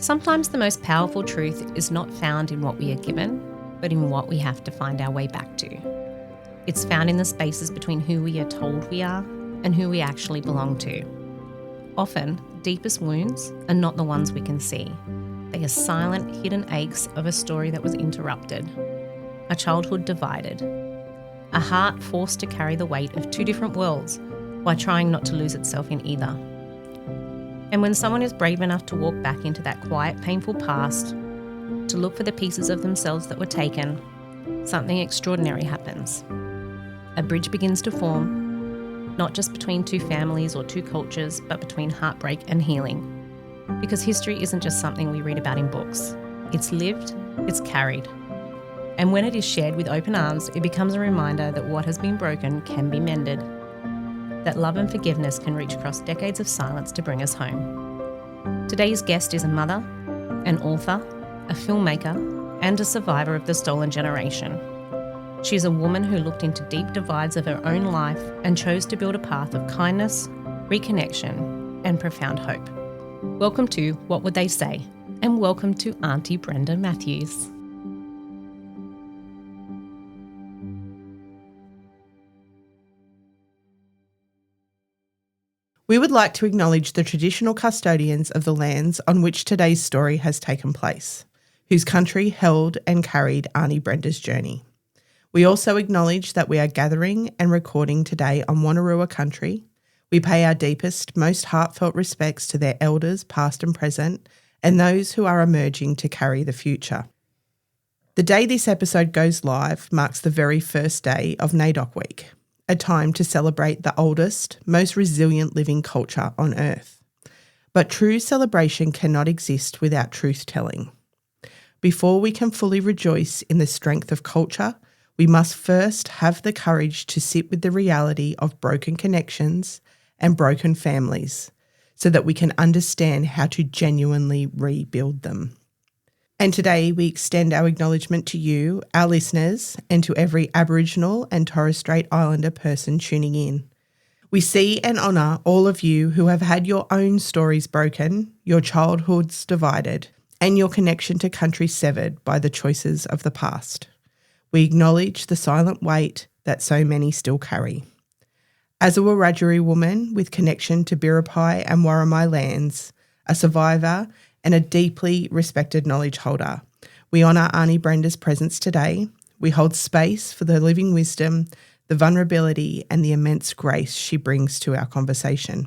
Sometimes the most powerful truth is not found in what we are given, but in what we have to find our way back to. It's found in the spaces between who we are told we are and who we actually belong to. Often, the deepest wounds are not the ones we can see. They are silent, hidden aches of a story that was interrupted, a childhood divided, a heart forced to carry the weight of two different worlds while trying not to lose itself in either. And when someone is brave enough to walk back into that quiet, painful past, to look for the pieces of themselves that were taken, something extraordinary happens. A bridge begins to form, not just between two families or two cultures, but between heartbreak and healing. Because history isn't just something we read about in books. It's lived, it's carried. And when it is shared with open arms, it becomes a reminder that what has been broken can be mended. That love and forgiveness can reach across decades of silence to bring us home. Today's guest is a mother, an author, a filmmaker, and a survivor of the stolen generation. She is a woman who looked into deep divides of her own life and chose to build a path of kindness, reconnection, and profound hope. Welcome to What Would They Say? And welcome to Aunty Brenda Matthews. We would like to acknowledge the traditional custodians of the lands on which today's story has taken place, whose country held and carried Aunty Brenda's journey. We also acknowledge that we are gathering and recording today on Wiradjuri country. We pay our deepest, most heartfelt respects to their elders, past and present, and those who are emerging to carry the future. The day this episode goes live marks the very first day of NAIDOC week, a time to celebrate the oldest, most resilient living culture on earth. But true celebration cannot exist without truth-telling. Before we can fully rejoice in the strength of culture, we must first have the courage to sit with the reality of broken connections and broken families so that we can understand how to genuinely rebuild them. And today we extend our acknowledgement to you, our listeners, and to every Aboriginal and Torres Strait Islander person tuning in. We see and honour all of you who have had your own stories broken, your childhoods divided, and your connection to country severed by the choices of the past. We acknowledge the silent weight that so many still carry. As a Wiradjuri woman with connection to Biripi and Warramai lands, a survivor and a deeply respected knowledge holder, we honour Aunty Brenda's presence today. We hold space for the living wisdom, the vulnerability and the immense grace she brings to our conversation.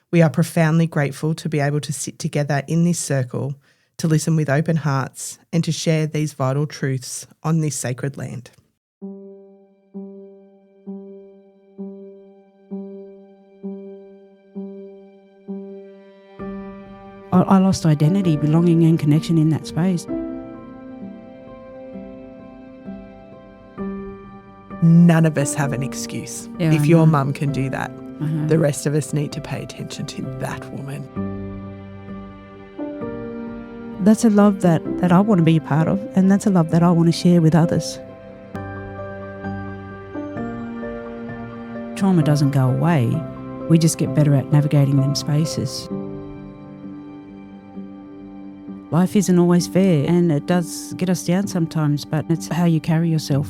We are profoundly grateful to be able to sit together in this circle, to listen with open hearts and to share these vital truths on this sacred land. I lost identity, belonging and connection in that space. None of us have an excuse. If your mum can do that, the rest of us need to pay attention to that woman. That's a love that I want to be a part of, and that's a love that I want to share with others. Trauma doesn't go away. We just get better at navigating them spaces. Life isn't always fair, and it does get us down sometimes, but it's how you carry yourself.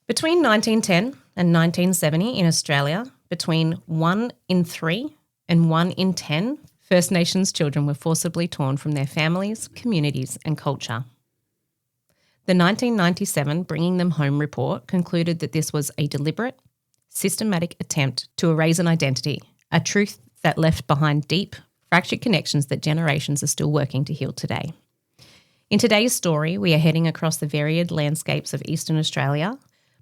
Between 1910 and 1970 in Australia, between 1 in 3 and 1 in 10 First Nations children were forcibly torn from their families, communities and culture. The 1997 Bringing Them Home report concluded that this was a deliberate, systematic attempt to erase an identity, a truth that left behind deep, fractured connections that generations are still working to heal today. In today's story, we are heading across the varied landscapes of Eastern Australia,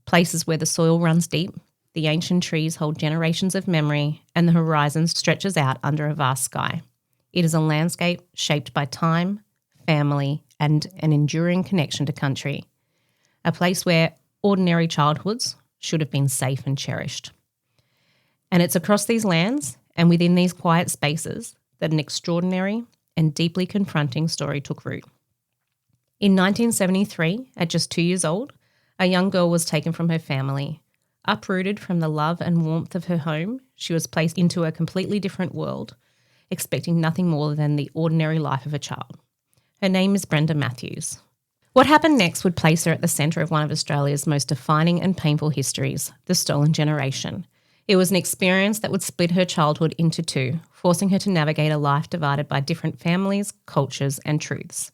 places where the soil runs deep, the ancient trees hold generations of memory, and the horizon stretches out under a vast sky. It is a landscape shaped by time, family, and an enduring connection to country, a place where ordinary childhoods should have been safe and cherished. And it's across these lands and within these quiet spaces that an extraordinary and deeply confronting story took root. In 1973, at just 2 years old, a young girl was taken from her family, Uprooted from the love and warmth of her home, she was placed into a completely different world, expecting nothing more than the ordinary life of a child. Her name is Brenda Matthews. What happened next would place her at the centre of one of Australia's most defining and painful histories, the stolen generation. It was an experience that would split her childhood into two, forcing her to navigate a life divided by different families, cultures and truths.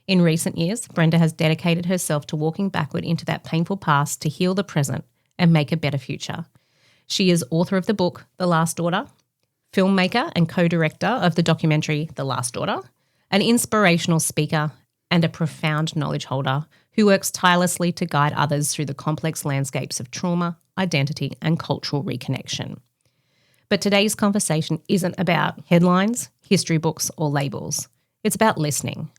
In recent years, Brenda has dedicated herself to walking backward into that painful past to heal the present and make a better future. She is author of the book The Last Daughter, filmmaker and co-director of the documentary The Last Daughter, an inspirational speaker and a profound knowledge holder who works tirelessly to guide others through the complex landscapes of trauma, identity and cultural reconnection. But today's conversation isn't about headlines, history books or labels. It's about listening.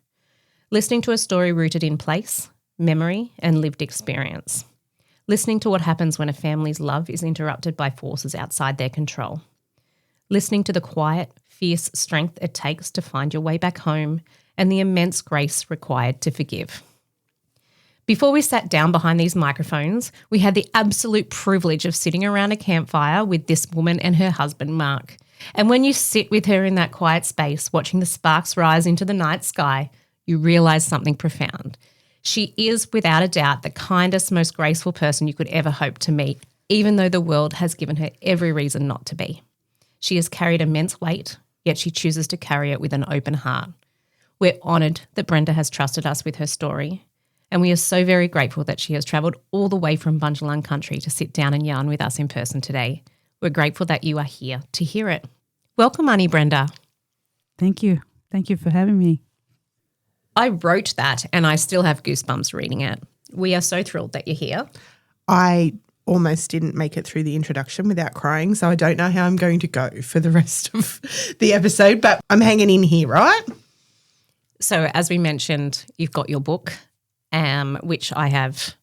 Listening to a story rooted in place, memory and lived experience. Listening to what happens when a family's love is interrupted by forces outside their control. Listening to the quiet, fierce strength it takes to find your way back home and the immense grace required to forgive. Before we sat down behind these microphones, we had the absolute privilege of sitting around a campfire with this woman and her husband, Mark. And when you sit with her in that quiet space, watching the sparks rise into the night sky, you realise something profound. She is, without a doubt, the kindest, most graceful person you could ever hope to meet, even though the world has given her every reason not to be. She has carried immense weight, yet she chooses to carry it with an open heart. We're honoured that Brenda has trusted us with her story, and we are so very grateful that she has travelled all the way from Bundjalung country to sit down and yarn with us in person today. We're grateful that you are here to hear it. Welcome, Aunty Brenda. Thank you. Thank you for having me. I wrote that and I still have goosebumps reading it. We are so thrilled that you're here. I almost didn't make it through the introduction without crying, so I don't know how I'm going to go for the rest of the episode, but I'm hanging in here, right? So as we mentioned, you've got your book, which I have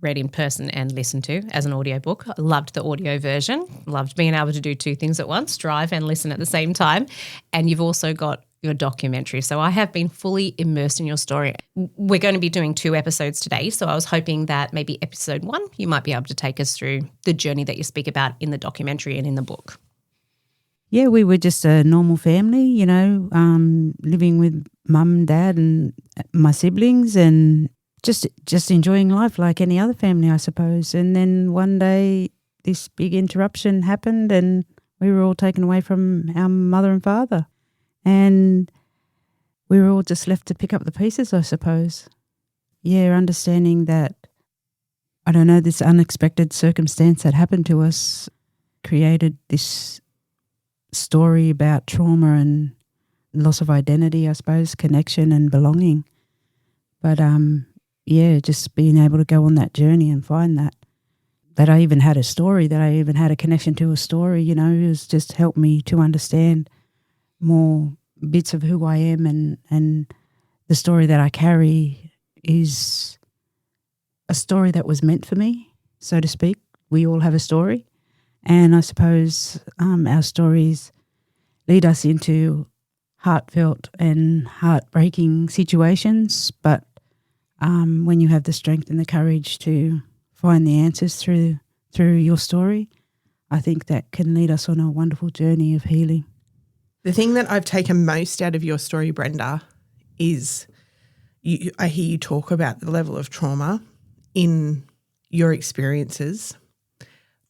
read in person and listened to as an audiobook. I loved the audio version, loved being able to do two things at once, drive and listen at the same time. And you've also got your documentary. So I have been fully immersed in your story. We're going to be doing 2 episodes today. So I was hoping that maybe episode 1, you might be able to take us through the journey that you speak about in the documentary and in the book. Yeah, we were just a normal family, living with mum, dad and my siblings and just enjoying life like any other family, I suppose. And then one day this big interruption happened and we were all taken away from our mother and father. And we were all just left to pick up the pieces, I suppose. Yeah, understanding that, I don't know, this unexpected circumstance that happened to us created this story about trauma and loss of identity, I suppose, connection and belonging. But just being able to go on that journey and find that I even had a story, that I even had a connection to a story, it was just helped me to understand more bits of who I am and the story that I carry is a story that was meant for me, so to speak. We all have a story. And I suppose our stories lead us into heartfelt and heartbreaking situations, but when you have the strength and the courage to find the answers through your story, I think that can lead us on a wonderful journey of healing. The thing that I've taken most out of your story, Brenda, is I hear you talk about the level of trauma in your experiences,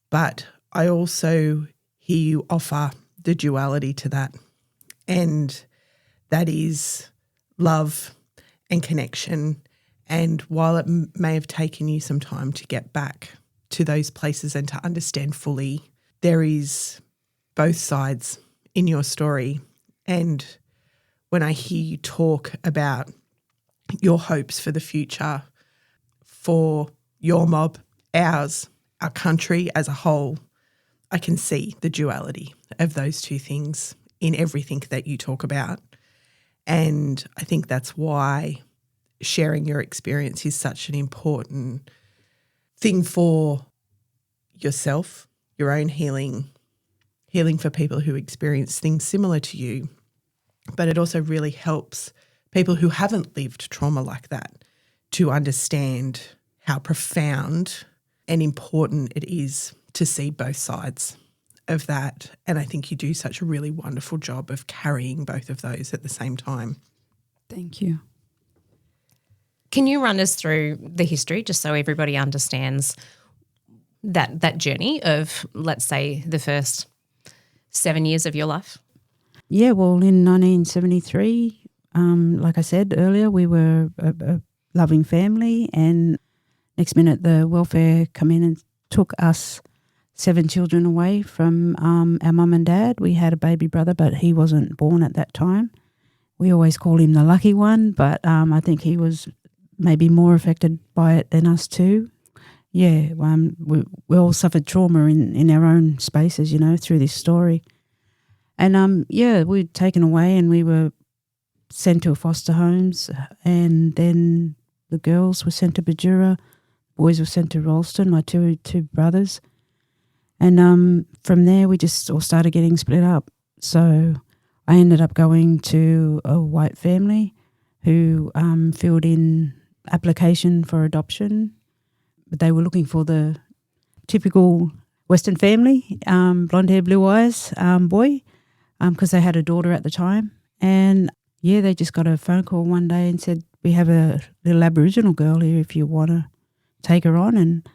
but I also hear you offer the duality to that, and that is love and connection. And while it may have taken you some time to get back to those places and to understand fully, there is both sides in your story. And when I hear you talk about your hopes for the future, for your mob, ours, our country as a whole, I can see the duality of those two things in everything that you talk about. And I think that's why sharing your experience is such an important thing for yourself, your own healing for people who experience things similar to you. But it also really helps people who haven't lived trauma like that to understand how profound and important it is to see both sides of that. And I think you do such a really wonderful job of carrying both of those at the same time. Thank you. Can you run us through the history just so everybody understands that journey of, let's say, the first 7 years of your life? Yeah, well, in 1973, like I said earlier, we were a loving family, and next minute the welfare come in and took us 7 children away from our mum and dad. We had a baby brother, but he wasn't born at that time. We always call him the lucky one, but I think he was maybe more affected by it than us too. Yeah, we all suffered trauma in our own spaces, you know, through this story. And we were taken away and we were sent to foster homes, and then the girls were sent to Wiradjuri, boys were sent to Ralston, my two brothers. And from there we just all started getting split up. So I ended up going to a white family who filled in application for adoption. But they were looking for the typical Western family, blonde hair, blue eyes boy, because they had a daughter at the time. And yeah, they just got a phone call one day and said, we have a little Aboriginal girl here if you want to take her on. And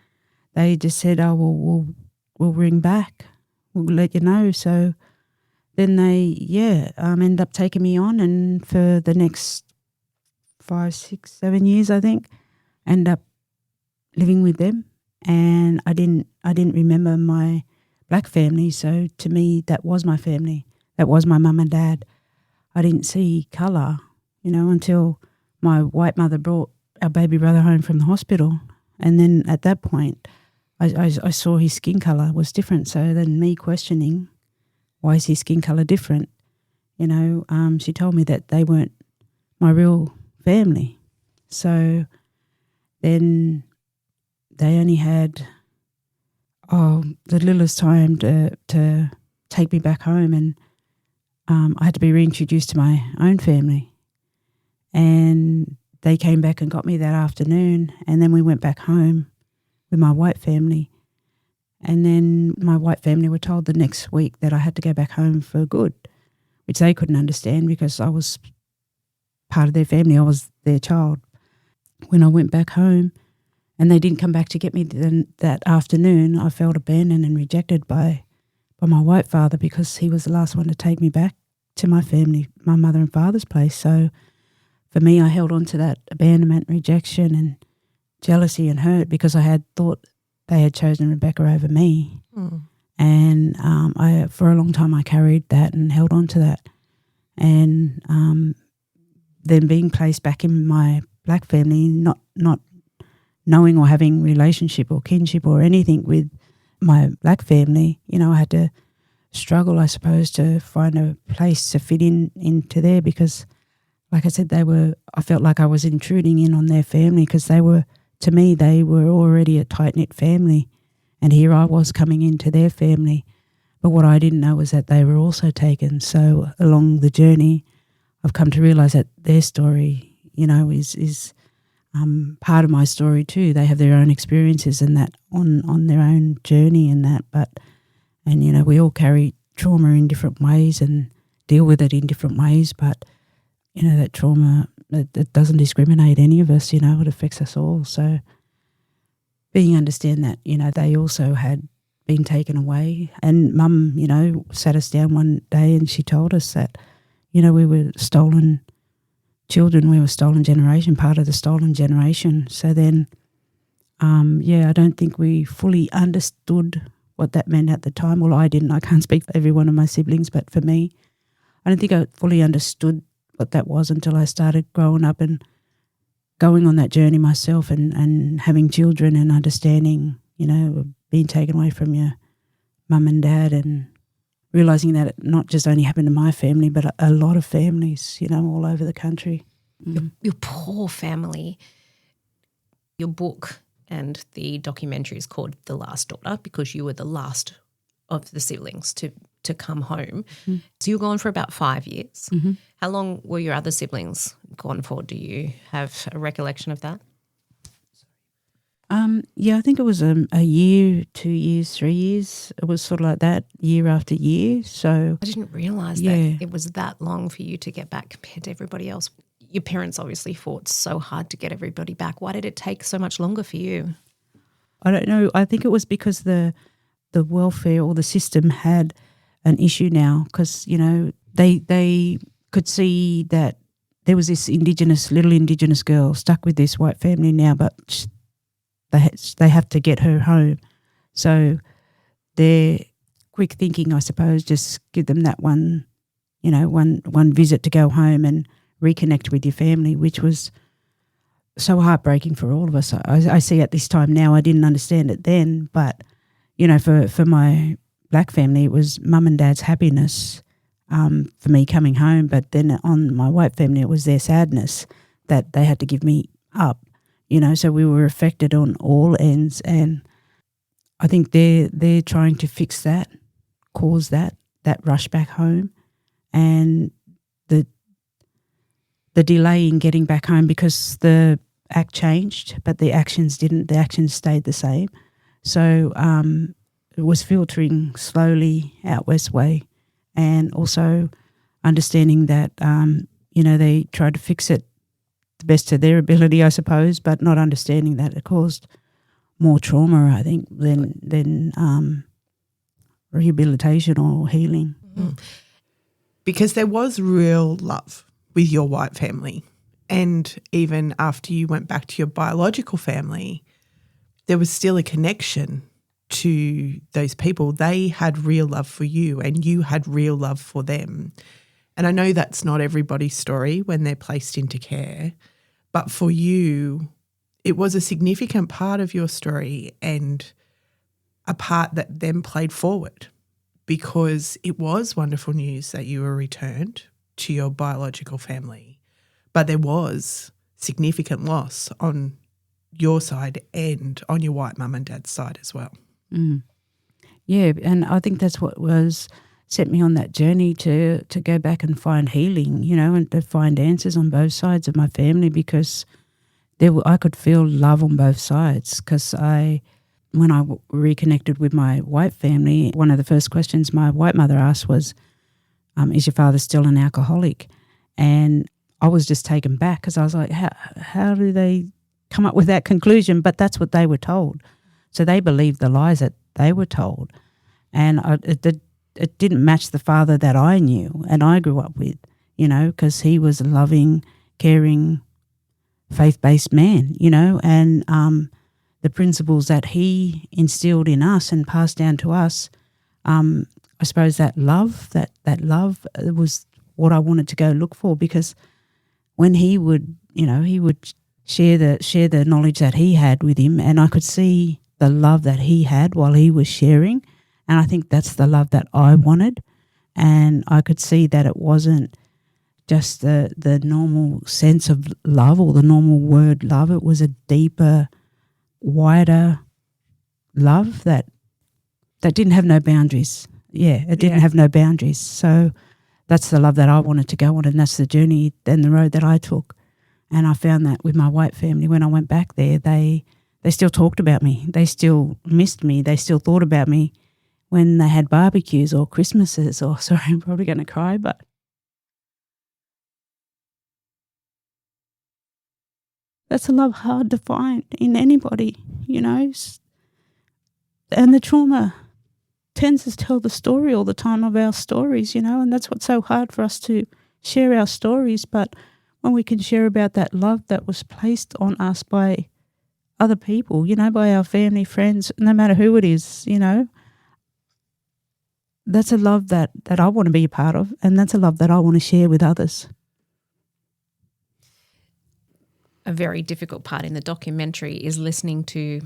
they just said, oh, well, we'll ring back. We'll let you know. So then they, ended up taking me on, and for the next 5, 6, 7 years, I think, ended up living with them. And I didn't remember my black family, so to me that was my family. That was my mum and dad. I didn't see colour, you know, until my white mother brought our baby brother home from the hospital. And then at that point, I saw his skin colour was different. So then me questioning, why is his skin colour different? You know, she told me that they weren't my real family. So then they only had the littlest time to take me back home, and I had to be reintroduced to my own family. And they came back and got me that afternoon, and then we went back home with my white family. And then my white family were told the next week that I had to go back home for good, which they couldn't understand because I was part of their family. I was their child. When I went back home and they didn't come back to get me that afternoon, I felt abandoned and rejected by my white father, because he was the last one to take me back to my family, my mother and father's place. So for me, I held on to that abandonment, rejection and jealousy and hurt, because I had thought they had chosen Rebecca over me. Mm. And I, for a long time, I carried that and held on to that. And then being placed back in my black family, not knowing or having relationship or kinship or anything with my black family, you know, I had to struggle, I suppose, to find a place to fit into there, because, like I said, I felt like I was intruding in on their family, because to me, they were already a tight-knit family, and here I was coming into their family. But what I didn't know was that they were also taken. So along the journey, I've come to realise that their story, you know, is part of my story too. They have their own experiences and that on their own journey and that. And you know, we all carry trauma in different ways and deal with it in different ways. But you know, that trauma, it doesn't discriminate any of us. You know, it affects us all. So understand that, you know, they also had been taken away. And Mum, you know, sat us down one day and she told us that, you know, we were stolen children, we were stolen generation, part of the stolen generation. So then, I don't think we fully understood what that meant at the time. Well, I didn't. I can't speak for every one of my siblings, but for me, I don't think I fully understood what that was until I started growing up and going on that journey myself and having children and understanding, you know, being taken away from your mum and dad, and realising that it not just only happened to my family, but a lot of families, you know, all over the country. Your poor family. Your book and the documentary is called The Last Daughter, because you were the last of the siblings to come home. Mm-hmm. So you were gone for about 5 years. Mm-hmm. How long were your other siblings gone for? Do you have a recollection of that? Yeah, I think it was a year, 2 years, 3 years. It was sort of like that, year after year. So I didn't realise Yeah. that it was that long for you to get back compared to everybody else. Your parents obviously fought so hard to get everybody back. Why did it take so much longer for you? I don't know. I think it was because the welfare or the system had an issue now because, they could see that there was this little Indigenous girl stuck with this white family now, but they have to get her home. So their quick thinking, I suppose, just give them that one visit to go home and reconnect with your family, which was so heartbreaking for all of us. I see at this time now, I didn't understand it then, but, for my black family, it was mum and dad's happiness for me coming home. But then on my white family, it was their sadness that they had to give me up, so we were affected on all ends. And I think they're trying to fix that, cause that rush back home and the delay in getting back home because the act changed, but the actions didn't. The actions stayed the same. So it was filtering slowly out West Way, and also understanding that, they tried to fix it the best of their ability, I suppose, but not understanding that it caused more trauma, I think, than rehabilitation or healing. Mm. Because there was real love with your white family. And even after you went back to your biological family, there was still a connection to those people. They had real love for you and you had real love for them. And I know that's not everybody's story when they're placed into care, but for you, it was a significant part of your story and a part that then played forward because it was wonderful news that you were returned to your biological family, but there was significant loss on your side and on your white mum and dad's side as well. Mm. Yeah, and I think that's what set me on that journey to go back and find healing, and to find answers on both sides of my family because I could feel love on both sides because when I reconnected with my white family, one of the first questions my white mother asked was, is your father still an alcoholic? And I was just taken back because I was like, how do they come up with that conclusion? But that's what they were told. So they believed the lies that they were told. And it didn't match the father that I knew and I grew up with, because he was a loving, caring, faith-based man, and the principles that he instilled in us and passed down to us, I suppose that love was what I wanted to go look for because when he would share the knowledge that he had with him and I could see the love that he had while he was sharing, and I think that's the love that I wanted, and I could see that it wasn't just the normal sense of love or the normal word love. It was a deeper, wider love that didn't have no boundaries. Yeah, it didn't have no boundaries. So that's the love that I wanted to go on, and that's the journey and the road that I took. And I found that with my white family, when I went back there, they still talked about me. They still missed me. They still thought about me when they had barbecues or Christmases or, sorry, I'm probably going to cry, but that's a love hard to find in anybody, And the trauma tends to tell the story all the time of our stories, and that's what's so hard for us to share our stories. But when we can share about that love that was placed on us by other people, by our family, friends, no matter who it is, that's a love that I want to be a part of, and that's a love that I want to share with others. A very difficult part in the documentary is listening to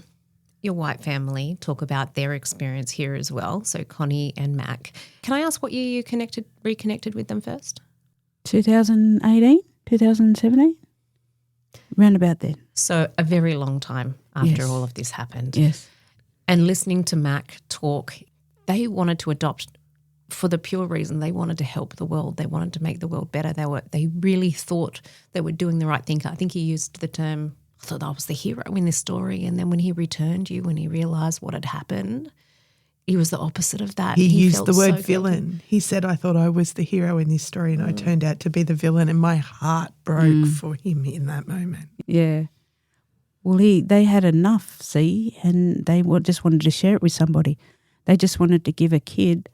your white family talk about their experience here as well, so Connie and Mac. Can I ask what year you reconnected with them first? 2018, 2017, round about then. So a very long time after all of this happened. Yes. And listening to Mac talk, they wanted to adopt for the pure reason they wanted to help the world. They wanted to make the world better. They really thought they were doing the right thing. I think he used the term I thought I was the hero in this story. And then when he returned you, when he realised what had happened, he was the opposite of that. He used felt the word so villain. guilty. He said, I thought I was the hero in this story and I turned out to be the villain, and my heart broke for him in that moment. Yeah. Well, they had enough, see, and they just wanted to share it with somebody. They just wanted to give a kid,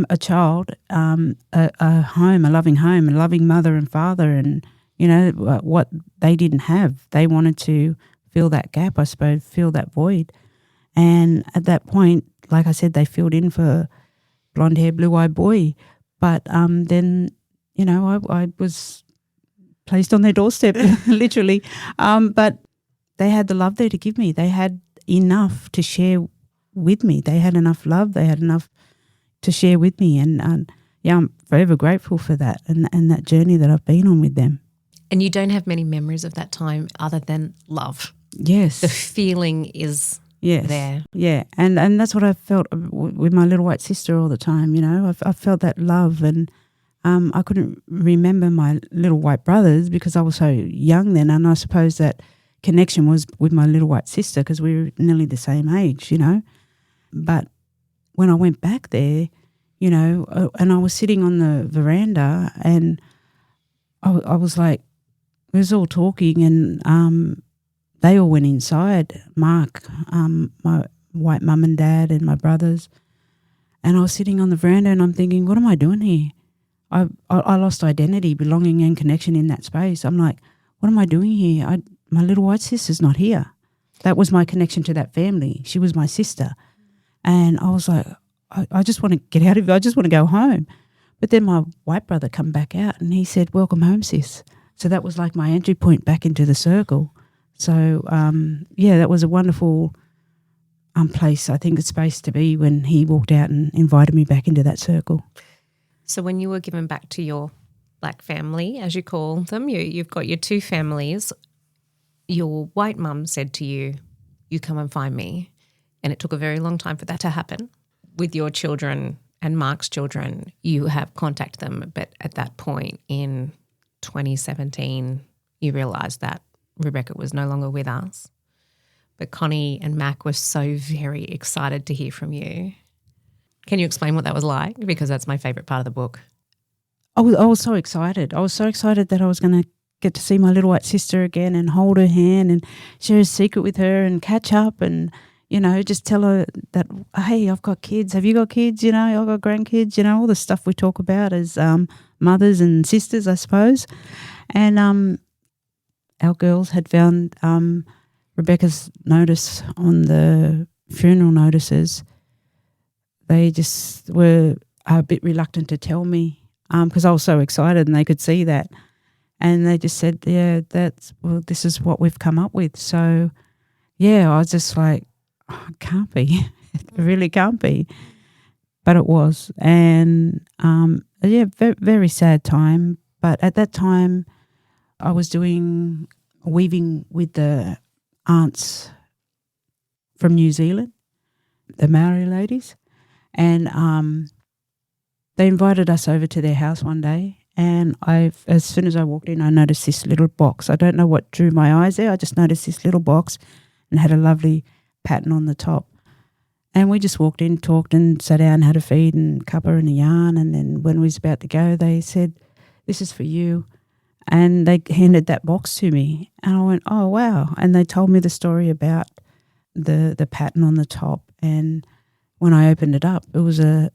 a child, a home, a loving mother and father, and, you know, what they didn't have. They wanted to fill that gap, I suppose, fill that void. And at that point, like I said, they filled in for blonde-haired, blue-eyed boy. But then, you know, I was placed on their doorstep, literally. But they had the love there to give me. They had enough to share with me. They had enough love. They had enough to share with me. And yeah, I'm forever grateful for that and that journey that I've been on with them. And you don't have many memories of that time other than love. Yes. The feeling is there. Yeah, and that's what I felt with my little white sister all the time, you know. I felt that love, and I couldn't remember my little white brothers because I was so young then, and I suppose that connection was with my little white sister because we were nearly the same age, you know. But when I went back there, you know, and I was sitting on the veranda and I was like, we was all talking and they all went inside, Mark, my white mum and dad and my brothers. And I was sitting on the veranda and I'm thinking, what am I doing here? I lost identity, belonging and connection in that space. I'm like, what am I doing here? My little white sister's not here. That was my connection to that family. She was my sister. And I was like, I just want to get out of here. I just want to go home. But then my white brother come back out and he said, welcome home, sis. So that was like my entry point back into the circle. So, yeah, that was a wonderful place, I think, a space to be when he walked out and invited me back into that circle. So when you were given back to your black family, as you call them, you've got your two families, your white mum said to you, you come and find me. And it took a very long time for that to happen. With your children and Mark's children, you have contacted them, but at that point in 2017, you realised that Rebecca was no longer with us. But Connie and Mac were so very excited to hear from you. Can you explain what that was like? Because that's my favourite part of the book. I was so excited. I was so excited that I was going to get to see my little white sister again and hold her hand and share a secret with her and catch up and, you know, just tell her that, hey, I've got kids. Have you got kids? You know, I've got grandkids, you know, all the stuff we talk about as mothers and sisters, I suppose. And our girls had found Rebecca's notice on the funeral notices. They just were a bit reluctant to tell me because I was so excited and they could see that. And they just said, yeah, this is what we've come up with. So, yeah, I was just like, oh, it can't be. It really can't be. But it was. And, yeah, very, very sad time. But at that time, I was doing weaving with the aunts from New Zealand, the Maori ladies. And they invited us over to their house one day. And as soon as I walked in, I noticed this little box. I don't know what drew my eyes there. I just noticed this little box and had a lovely pattern on the top. And we just walked in, talked and sat down, had a feed and cuppa and a yarn. And then when we was about to go, they said, this is for you. And they handed that box to me. And I went, oh, wow. And they told me the story about the pattern on the top. And when I opened it up, it was a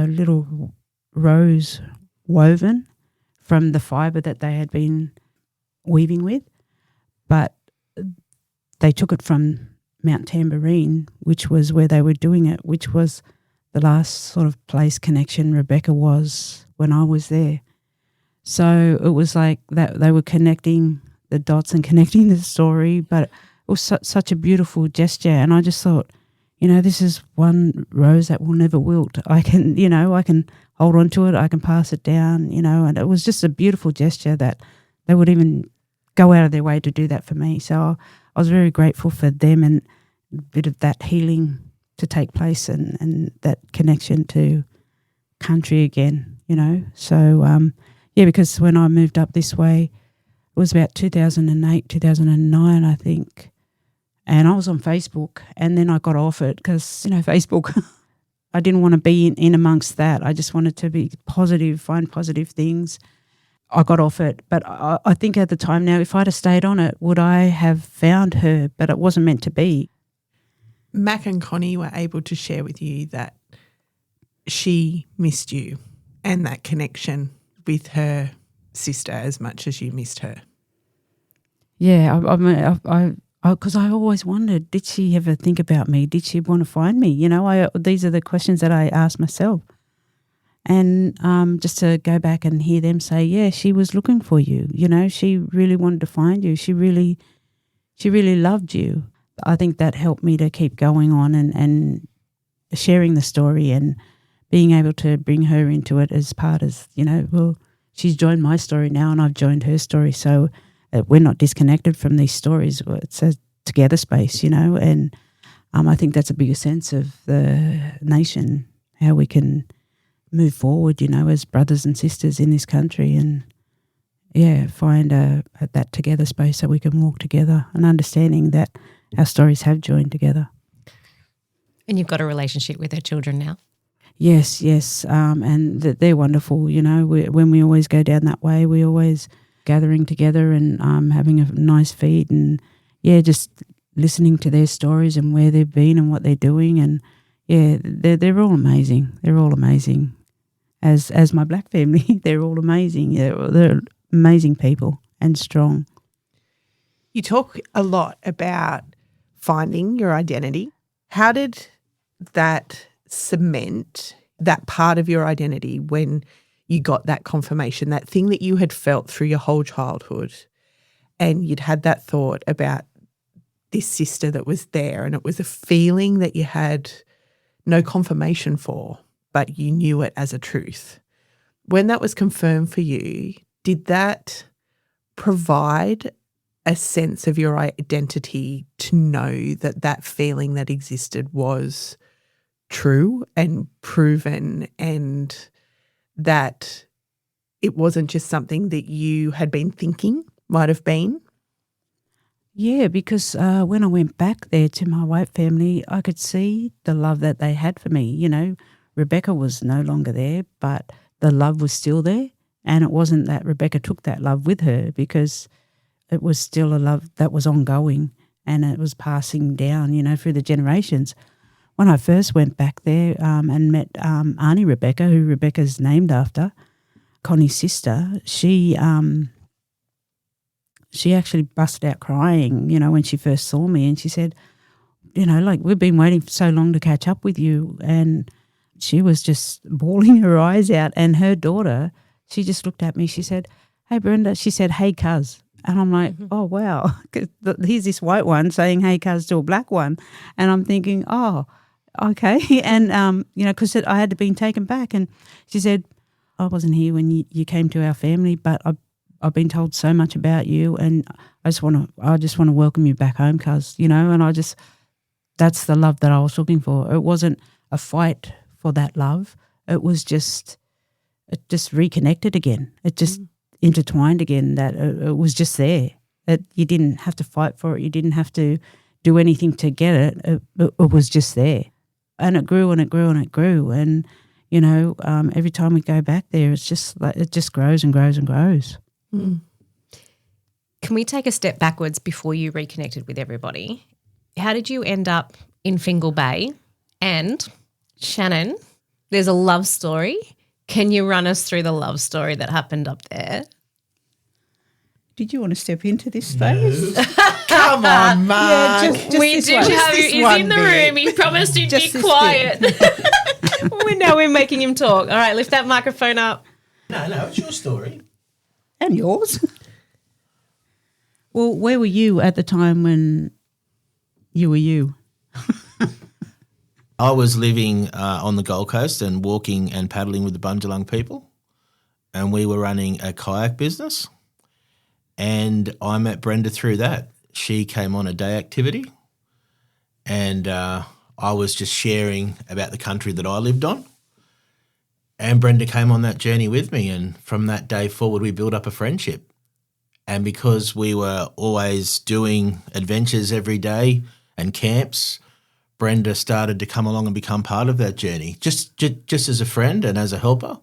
little rose woven from the fibre that they had been weaving with. But they took it from Mount Tambourine, which was where they were doing it, which was the last sort of place connection Rebecca was when I was there. So it was like that they were connecting the dots and connecting the story, but it was such a beautiful gesture. And I just thought, you know, this is one rose that will never wilt. I can hold on to it, I can pass it down, you know, and it was just a beautiful gesture that they would even go out of their way to do that for me. So I was very grateful for them and a bit of that healing to take place and that connection to country again, you know. So, yeah, because when I moved up this way, It was about 2008, 2009, I think. And I was on Facebook, and then I got off it because, Facebook, I didn't want to be in amongst that. I just wanted to be positive, find positive things. I got off it. But I think at the time now, if I'd have stayed on it, would I have found her? But it wasn't meant to be. Mac and Connie were able to share with you that she missed you and that connection with her sister as much as you missed her. Yeah, because I always wondered, did she ever think about me? Did she want to find me? These are the questions that I asked myself. And just to go back and hear them say, yeah, she was looking for you. She really wanted to find you. She really loved you. I think that helped me to keep going on and sharing the story and being able to bring her into it as part of, she's joined my story now and I've joined her story. So we're not disconnected from these stories. It's a together space, and I think that's a bigger sense of the nation, how we can move forward, as brothers and sisters in this country and, find that together space so we can walk together and understanding that our stories have joined together. And you've got a relationship with her children now? Yes, and they're wonderful. When we always go down that way, we always gathering together and having a nice feed and, just listening to their stories and where they've been and what they're doing. And, they're all amazing. They're all amazing. As my black family, they're all amazing. They're amazing people and strong. You talk a lot about finding your identity. How did that cement that part of your identity when you got that confirmation, that thing that you had felt through your whole childhood and you'd had that thought about this sister that was there and it was a feeling that you had no confirmation for, but you knew it as a truth. When that was confirmed for you, did that provide a sense of your identity to know that that feeling that existed was true and proven and that it wasn't just something that you had been thinking might have been? Yeah, because when I went back there to my white family, I could see the love that they had for me. Rebecca was no longer there, but the love was still there. And it wasn't that Rebecca took that love with her because it was still a love that was ongoing and it was passing down, through the generations. When I first went back there and met Aunty Rebecca, who Rebecca's named after, Connie's sister, she actually busted out crying, when she first saw me and she said, we've been waiting for so long to catch up with you. And she was just bawling her eyes out. And her daughter, she just looked at me, she said, hey, Brenda, she said, hey, cuz. And I'm like, oh, wow, here's this white one saying, hey, cuz, to a black one. And I'm thinking, oh, okay. And, because I had been taken back. And she said, I wasn't here when you came to our family, but I've been told so much about you and I just want to welcome you back home, cuz, and that's the love that I was looking for. It wasn't a fight for that love. It just reconnected again. It just intertwined again, that it was just there. You didn't have to fight for it. You didn't have to do anything to get it. It was just there. And it grew and it grew and it grew. And, every time we go back there, it's just like it just grows and grows and grows. Mm. Can we take a step backwards before you reconnected with everybody? How did you end up in Fingal Bay? And Shannon, there's a love story. Can you run us through the love story that happened up there? Did you want to step into this space? Come on, Mark. Yeah, we do have you. He's in the room. He promised he'd be quiet. Now we're making him talk. All right, lift that microphone up. No, it's your story. And yours. Well, where were you at the time when you were you? I was living on the Gold Coast and walking and paddling with the Bundjalung people, and we were running a kayak business, and I met Brenda through that. She came on a day activity, and I was just sharing about the country that I lived on, and Brenda came on that journey with me, and from that day forward we built up a friendship. And because we were always doing adventures every day and camps, Brenda started to come along and become part of that journey, just as a friend and as a helper.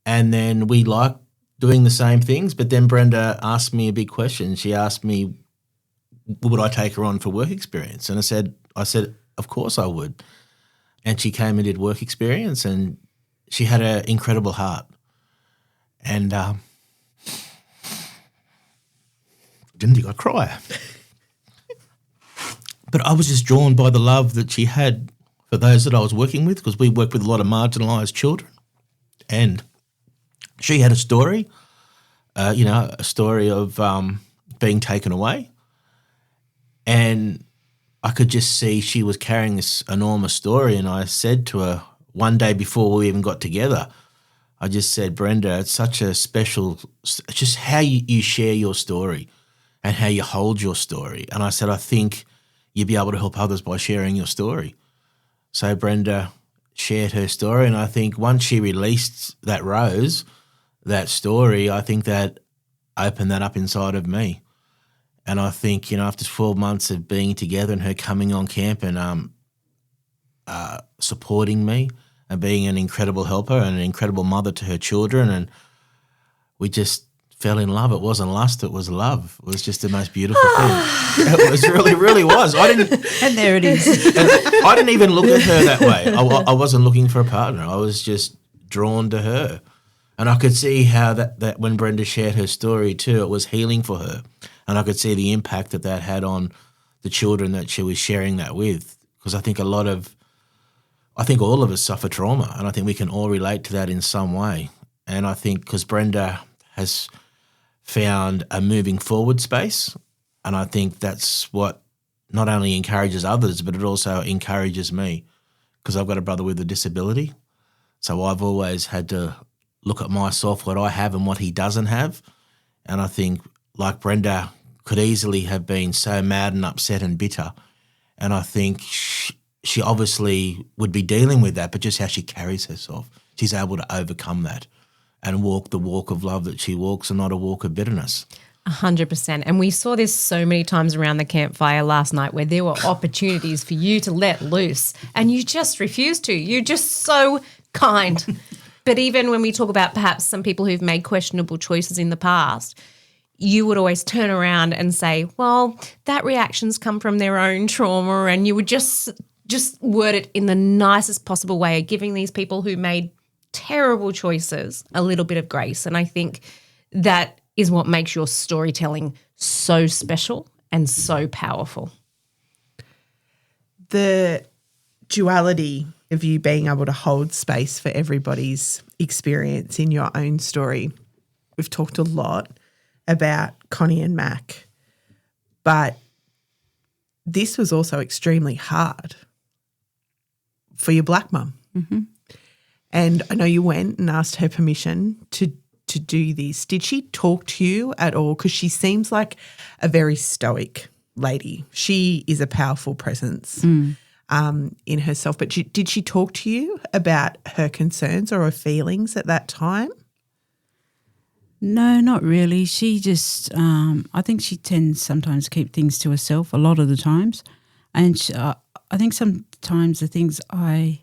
And then we liked doing the same things. But then Brenda asked me a big question. She asked me, would I take her on for work experience? And I said, of course I would. And she came and did work experience, and she had an incredible heart. And didn't think I'd cry. But I was just drawn by the love that she had for those that I was working with, because we work with a lot of marginalised children. And she had a story, a story of being taken away. And I could just see she was carrying this enormous story. And I said to her one day before we even got together, I just said, Brenda, it's such a special, just how you share your story and how you hold your story. And I said, I think you'd be able to help others by sharing your story. So Brenda shared her story, and I think once she released that rose, that story, I think that opened that up inside of me. And I think, after 12 months of being together and her coming on camp and supporting me and being an incredible helper and an incredible mother to her children, and we just fell in love. It wasn't lust, it was love. It was just the most beautiful thing. It was really was. And there it is. I didn't even look at her that way. I wasn't looking for a partner. I was just drawn to her. And I could see how that when Brenda shared her story too, it was healing for her. And I could see the impact that had on the children that she was sharing that with. Because I think all of us suffer trauma, and I think we can all relate to that in some way. And I think because Brenda has found a moving forward space, and I think that's what not only encourages others, but it also encourages me, because I've got a brother with a disability. So I've always had to look at myself, what I have and what he doesn't have. And I think, like Brenda, could easily have been so mad and upset and bitter. And I think she obviously would be dealing with that, but just how she carries herself, she's able to overcome that and walk the walk of love that she walks and not a walk of bitterness. 100%. And we saw this so many times around the campfire last night, where there were opportunities for you to let loose and you just refused to. You're just so kind. But even when we talk about perhaps some people who've made questionable choices in the past, you would always turn around and say, well, that reaction's come from their own trauma, and you would just word it in the nicest possible way, giving these people who made terrible choices a little bit of grace. And I think that is what makes your storytelling so special and so powerful. The duality of you being able to hold space for everybody's experience in your own story. We've talked a lot about Connie and Mac, but this was also extremely hard for your black mum. Mm-hmm. And I know you went and asked her permission to do this. Did she talk to you at all? Because she seems like a very stoic lady. She is a powerful presence in herself. But did she talk to you about her concerns or her feelings at that time? No, not really. She just, I think she tends sometimes to keep things to herself a lot of the times. And I think sometimes the things I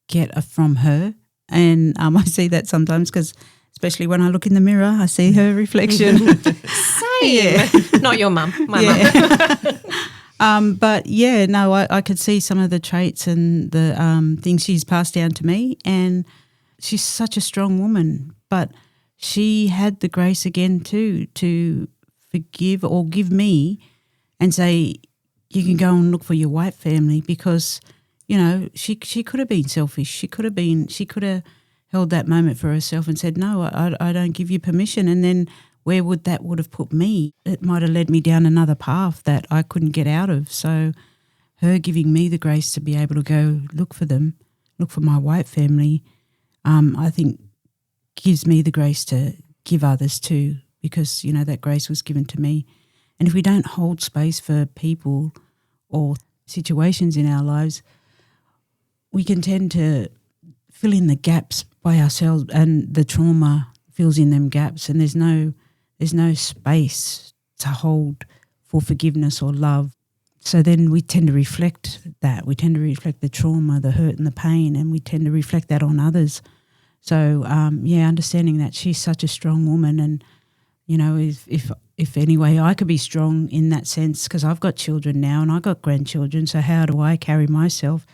get are from her. And I see that sometimes because especially when I look in the mirror, I see her reflection. Same. Yeah. Not your mum, my mum. But yeah, no, I could see some of the traits and the things she's passed down to me, and she's such a strong woman. But she had the grace again too to forgive or give me and say, you can go and look for your white family, because, you know, she could have been selfish. She could have held that moment for herself and said, no, I don't give you permission. And then where would have put me? It might have led me down another path that I couldn't get out of. So her giving me the grace to be able to go look for them, look for my white family, I think gives me the grace to give others too, because, you know, that grace was given to me. And if we don't hold space for people or situations in our lives, we can tend to fill in the gaps by ourselves, and the trauma fills in them gaps, and there's no There's no space to hold for forgiveness or love. So then we tend to reflect that. We tend to reflect the trauma, the hurt and the pain, and we tend to reflect that on others. So, understanding that she's such a strong woman, and, you know, if anyway I could be strong in that sense, because I've got children now and I've got grandchildren, so how do I carry myself?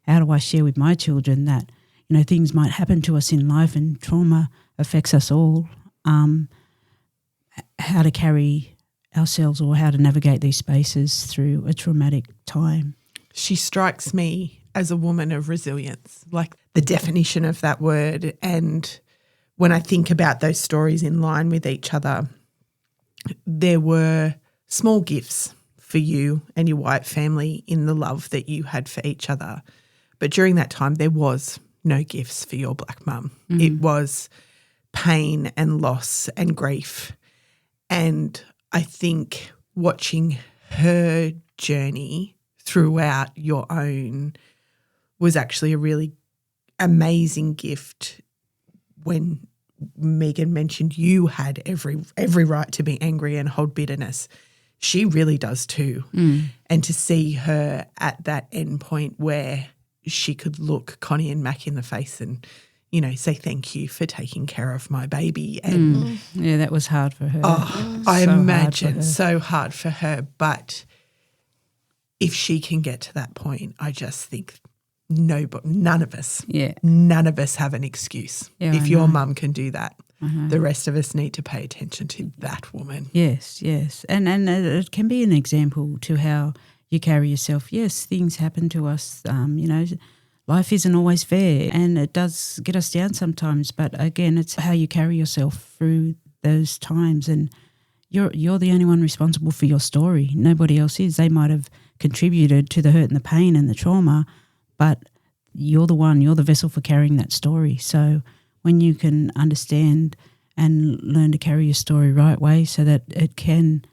How do I share with my children that, you know, things might happen to us in life and trauma affects us all, how to carry ourselves or how to navigate these spaces through a traumatic time. She strikes me as a woman of resilience, like the definition of that word. And when I think about those stories in line with each other, there were small gifts for you and your white family in the love that you had for each other. But during that time, there was no gifts for your black mum. It was pain and loss and grief. And I think watching her journey throughout your own was actually a really amazing gift. When Megan mentioned you had every right to be angry and hold bitterness, she really does too. And to see her at that end point where she could look Connie and Mac in the face and, you know, say thank you for taking care of my baby. And yeah, that was hard for her. I imagine so hard for her. But if she can get to that point, I just think none of us have an excuse. Yeah, if your mum can do that, the rest of us need to pay attention to that woman. Yes. And it can be an example to how you carry yourself. Yes, things happen to us. You know, life isn't always fair and it does get us down sometimes. But again, it's how you carry yourself through those times. And you're the only one responsible for your story. Nobody else is. They might have contributed to the hurt and the pain and the trauma, but you're the vessel for carrying that story. So when you can understand and learn to carry your story right way so that it can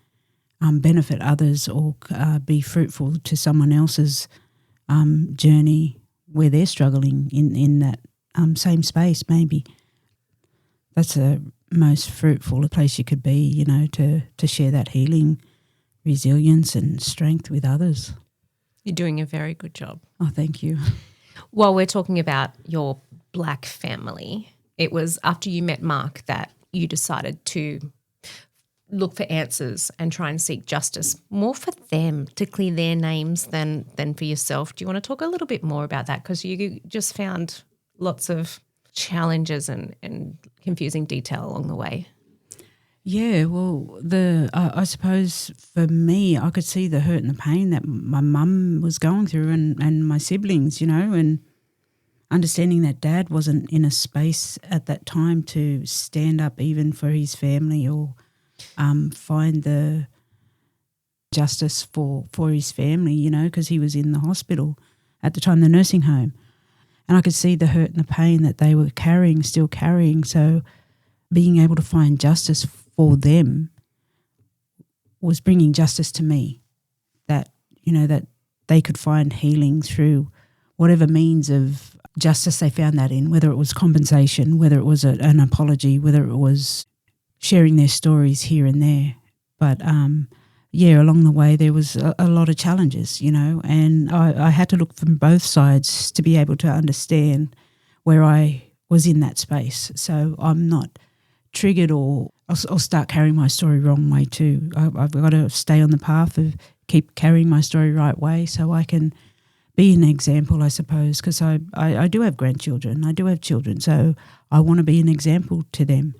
benefit others or be fruitful to someone else's journey where they're struggling in that same space, maybe that's the most fruitful place you could be, you know, to share that healing, resilience and strength with others. You're doing a very good job. Oh, thank you. While we're talking about your black family, it was after you met Mark that you decided to look for answers and try and seek justice more for them, to clear their names than for yourself. Do you want to talk a little bit more about that? Because you just found lots of challenges and confusing detail along the way. Yeah, well, I suppose for me, I could see the hurt and the pain that my mum was going through and my siblings, you know, and understanding that Dad wasn't in a space at that time to stand up even for his family or find the justice for his family, you know, because he was in the hospital at the time, the nursing home. And I could see the hurt and the pain that they were still carrying. So being able to find justice for them was bringing justice to me, that, you know, that they could find healing through whatever means of justice they found that in, whether it was compensation, whether it was an apology, whether it was sharing their stories here and there. But along the way there was a lot of challenges, you know, and I had to look from both sides to be able to understand where I was in that space. So I'm not triggered or I'll start carrying my story wrong way too. I've got to stay on the path of keep carrying my story right way so I can be an example, I suppose, because I do have grandchildren. I do have children, so I want to be an example to them.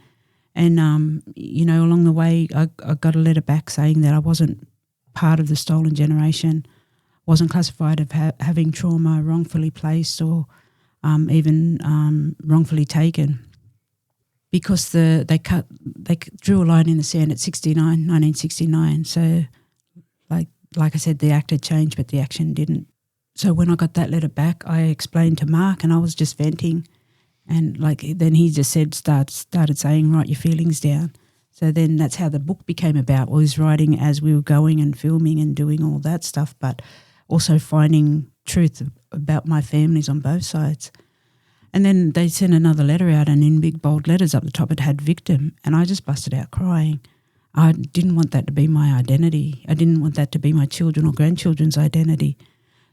And, you know, along the way I got a letter back saying that I wasn't part of the stolen generation, wasn't classified of having trauma wrongfully placed or even wrongfully taken, because they drew a line in the sand at 1969. So like I said, the act had changed, but the action didn't. So when I got that letter back, I explained to Mark, and I was just venting, and then he just started saying, write your feelings down. So then that's how the book became about. I was writing as we were going and filming and doing all that stuff, but also finding truth about my families on both sides. And then they sent another letter out, and in big bold letters up the top it had victim, and I just busted out crying. I didn't want that to be my identity. I didn't want that to be my children or grandchildren's identity.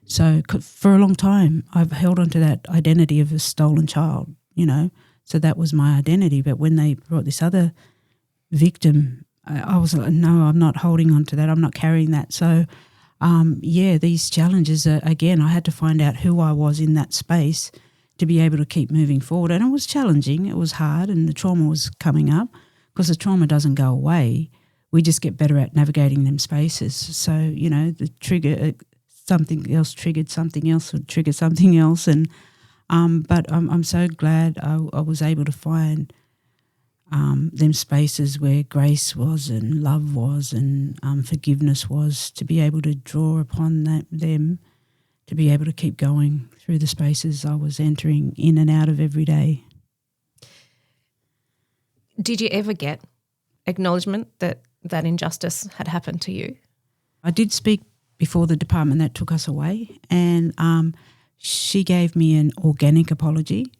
So for a long time, I've held on to that identity of a stolen child, you know. So that was my identity. But when they brought this other victim, I was like, no, I'm not holding on to that. I'm not carrying that. So, these challenges, again, I had to find out who I was in that space to be able to keep moving forward. And it was challenging. It was hard, and the trauma was coming up because the trauma doesn't go away. We just get better at navigating them spaces. So, you know, the trigger, something else triggered something else would trigger something else. And but I'm so glad I was able to find them spaces where grace was and love was and forgiveness was, to be able to draw upon them to be able to keep going through the spaces I was entering in and out of every day. Did you ever get acknowledgement that that injustice had happened to you? I did speak before the department that took us away, and she gave me an organic apology.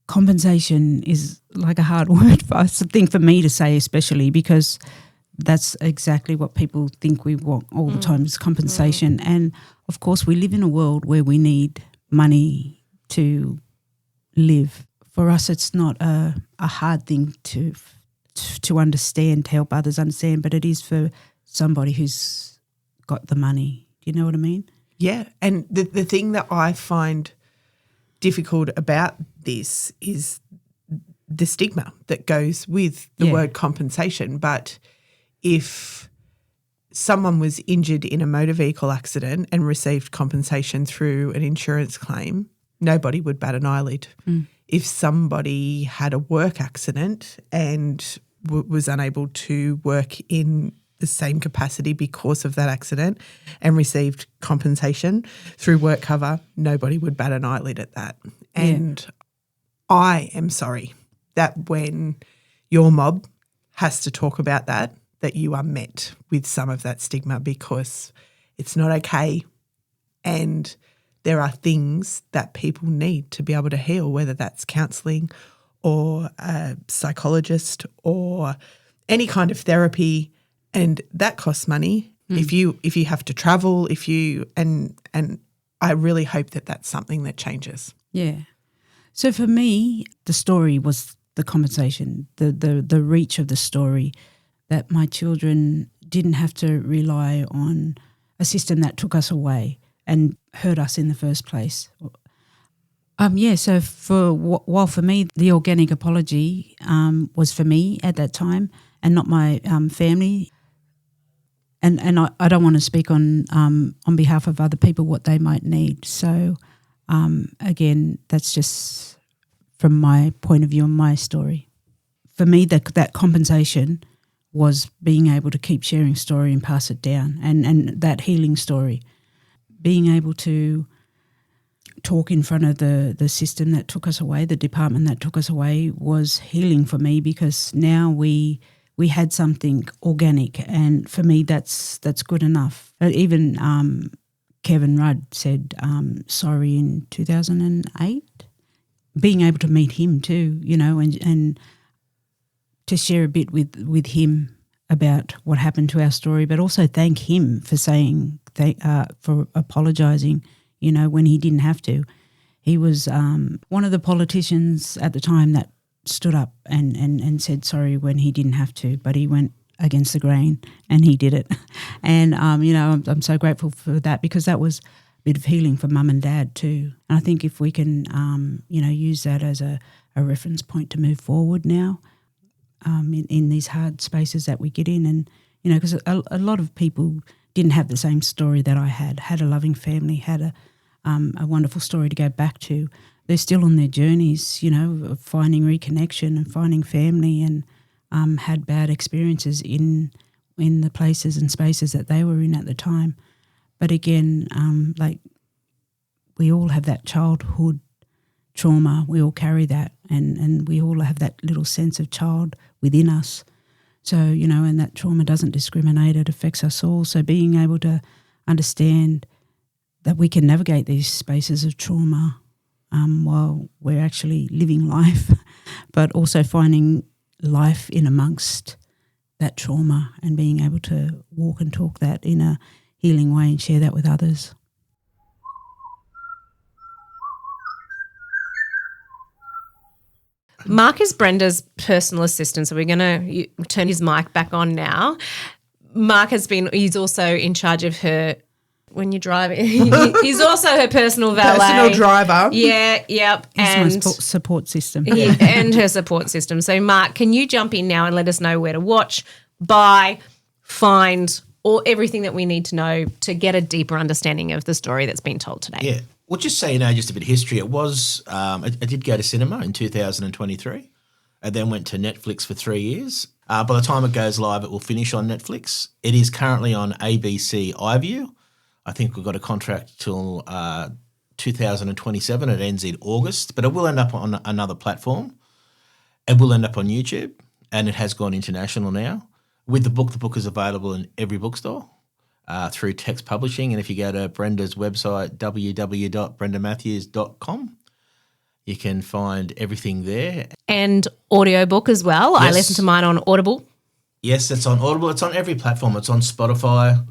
Compensation is like a hard word for me to say, especially because that's exactly what people think we want all the time, is compensation. And of course, we live in a world where we need money to live. For us, it's not a hard thing to understand, to help others understand, but it is for somebody who's got the money. Do you know what I mean? Yeah, and the thing that I find difficult about this is the stigma that goes with the word compensation. But if someone was injured in a motor vehicle accident and received compensation through an insurance claim, nobody would bat an eyelid. If somebody had a work accident and was unable to work in the same capacity because of that accident and received compensation through work cover, nobody would bat an eyelid at that. And I am sorry that when your mob has to talk about that you are met with some of that stigma, because it's not okay, and there are things that people need to be able to heal, whether that's counselling or a psychologist or any kind of therapy, and that costs money. If you have to travel, and I really hope that that's something that changes. Yeah. So for me, the story was the compensation, the reach of the story, that my children didn't have to rely on a system that took us away and hurt us in the first place. So while for me the organic apology was for me at that time and not my family, and I don't want to speak on behalf of other people what they might need. So again, that's just from my point of view and my story. For me, that compensation was being able to keep sharing story and pass it down, and that healing story, being able to talk in front of the system that took us away, the department that took us away, was healing for me, because now we had something organic, and for me that's good enough. Even Kevin Rudd said sorry in 2008. Being able to meet him too, you know, and to share a bit with him about what happened to our story, but also thank him for saying for apologising, you know, when he didn't have to. He was one of the politicians at the time that stood up and said sorry when he didn't have to, but he went against the grain and he did it. And, I'm so grateful for that, because that was a bit of healing for mum and dad too. And I think if we can, use that as a reference point to move forward now in these hard spaces that we get in. And, because a lot of people didn't have the same story that I had a loving family, had a wonderful story to go back to. They're still on their journeys, of finding reconnection and finding family, and had bad experiences in the places and spaces that they were in at the time. But again, we all have that childhood trauma. We all carry that, and we all have that little sense of child within us. So, and that trauma doesn't discriminate. It affects us all. So being able to understand that we can navigate these spaces of trauma while we're actually living life, but also finding life in amongst that trauma and being able to walk and talk that in a healing way and share that with others. Mark is Brenda's personal assistant, so we're going to turn his mic back on now. Mark he's also in charge of her when you're driving. He's also her personal valet. Personal driver. Yeah, yep. It's my support system. And her support system. So, Mark, can you jump in now and let us know where to watch, buy, find, or everything that we need to know to get a deeper understanding of the story that's been told today? Yeah. Well, just so you know, just a bit of history. It was, I did go to cinema in 2023. I then went to Netflix for 3 years. By the time it goes live, it will finish on Netflix. It is currently on ABC iView. I think we've got a contract till 2027. It ends in August, but it will end up on another platform. It will end up on YouTube, and it has gone international now. With the book is available in every bookstore. Through text publishing, and if you go to Brenda's website, www.brendamatthews.com, you can find everything there. And audiobook as well. Yes. I listen to mine on Audible. Yes, it's on Audible. It's on every platform. It's on Spotify.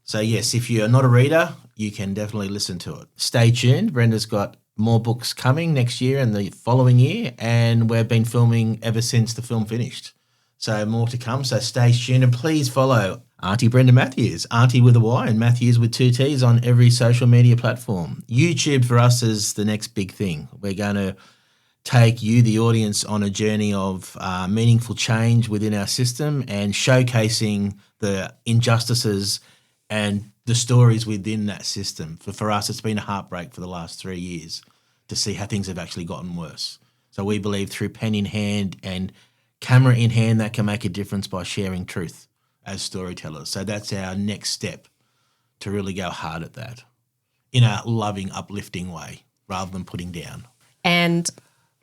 So, yes, if you're not a reader, you can definitely listen to it. Stay tuned. Brenda's got more books coming next year and the following year, and we've been filming ever since the film finished. So more to come. So stay tuned and please follow Aunty Brenda Matthews, Aunty with a Y and Matthews with 2 T's on every social media platform. YouTube for us is the next big thing. We're going to take you, the audience, on a journey of meaningful change within our system and showcasing the injustices and the stories within that system. For us, it's been a heartbreak for the last 3 years to see how things have actually gotten worse. So we believe through pen in hand and camera in hand, that can make a difference by sharing truth as storytellers. So that's our next step, to really go hard at that in a loving, uplifting way rather than putting down. And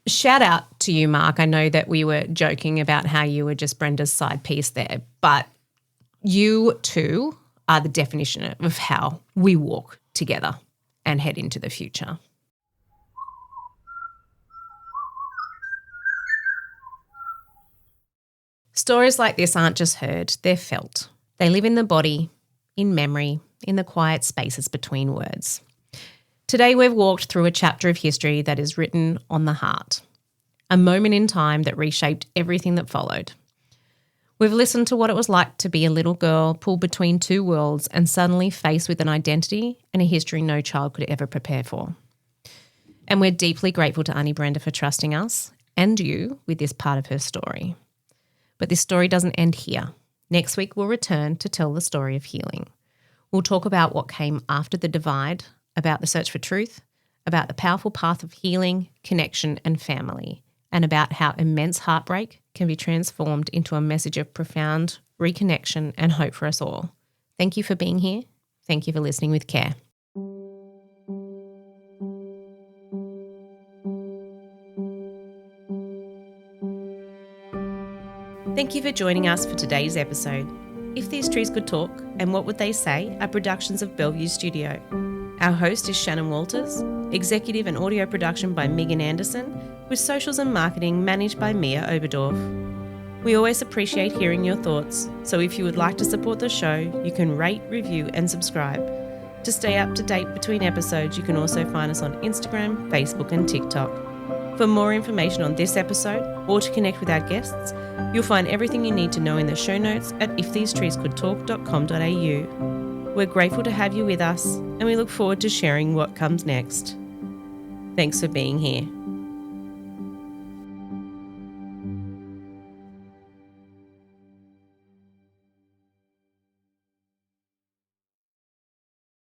shout out to you, Mark. I know that we were joking about how you were just Brenda's side piece there, but you too are the definition of how we walk together and head into the future. Stories like this aren't just heard, they're felt. They live in the body, in memory, in the quiet spaces between words. Today we've walked through a chapter of history that is written on the heart, a moment in time that reshaped everything that followed. We've listened to what it was like to be a little girl pulled between two worlds and suddenly faced with an identity and a history no child could ever prepare for. And we're deeply grateful to Aunty Brenda for trusting us and you with this part of her story. But this story doesn't end here. Next week, we'll return to tell the story of healing. We'll talk about what came after the divide, about the search for truth, about the powerful path of healing, connection, and family, and about how immense heartbreak can be transformed into a message of profound reconnection and hope for us all. Thank you for being here. Thank you for listening with care. Thank you for joining us for today's episode. If These Trees Could Talk and What Would They Say are productions of Bellevue Studio. Our host is Shannon Walters, executive and audio production by Megan Anderson, with socials and marketing managed by Mia Oberdorf. We always appreciate hearing your thoughts, so if you would like to support the show, you can rate, review and subscribe. To stay up to date between episodes, you can also find us on Instagram, Facebook and TikTok. For more information on this episode or to connect with our guests, you'll find everything you need to know in the show notes at ifthesetreescouldtalk.com.au. We're grateful to have you with us and we look forward to sharing what comes next. Thanks for being here.